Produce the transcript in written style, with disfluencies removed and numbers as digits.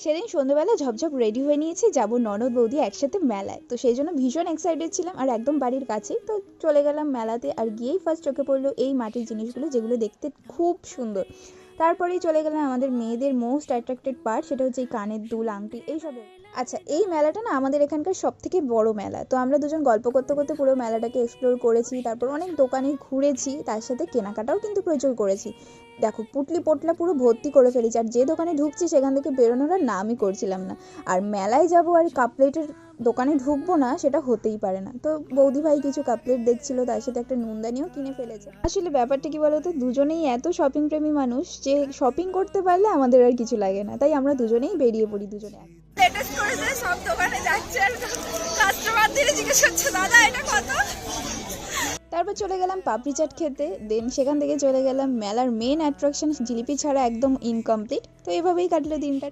সেদিন সন্ধ্যেবেলা ঝপঝপ রেডি হয়ে নিয়েছি, যাব ননদ বৌদি একসাথে মেলায়। তো সেই জন্য ভীষণ এক্সাইটেড ছিলাম, আর একদম বাড়ির কাছেই। তো চলে গেলাম মেলাতে, আর গিয়েই ফার্স্ট চোখে পড়লো এই মাটির জিনিসগুলো, যেগুলো দেখতে খুব সুন্দর। তারপরেই চলে গেলাম আমাদের মেয়েদের মোস্ট অ্যাট্রাক্টেড পার্ট, সেটা হচ্ছে এই কানের দুল, আংটি, এইসবের। আচ্ছা, এই মেলাটা না আমাদের এখানকার সব থেকে বড় মেলা। তো আমরা দুজন গল্প করতে করতে পুরো মেলাটাকে এক্সপ্লোর করেছি, তারপর অনেক দোকানে ঘুরেছি, তার সাথে কেনাকাটাও কিন্তু প্রচুর করেছি। দেখো, পুটলি পটলা পুরো ভর্তি করে ফেলেছি, আর যে দোকানে ঢুকছি সেখান থেকে বেরোনোর আর নামই করছিলাম না। আর মেলায় যাব আর কাপ প্লেটের দোকানে ঢুকবো না, সেটা হতেই পারে না। তো বৌদি ভাই কিছু কাপ প্লেট দেখছিল, তার সাথে একটা নুনদানিও কিনে ফেলেছে। আসলে ব্যাপারটা কি বলতো, দুজনেই এত শপিং প্রেমী মানুষ যে শপিং করতে পারলে আমাদের আর কিছু লাগে না, তাই আমরা দুজনেই বেরিয়ে পড়ি দুজনে। লেটেস্ট করেছে, সব দোকানে যাচ্ছে আর কাস্টমারদের জিজ্ঞেস করছে দাদা এটা কত। তারপর চলে গেলাম পাপড়ি চাট খেতে, দেন সেখান থেকে চলে গেলাম মেলার মেন অ্যাট্রাকশন জিলিপি ছাড়া একদম ইনকমপ্লিট। তো এভাবেই কাটলো দিনটা।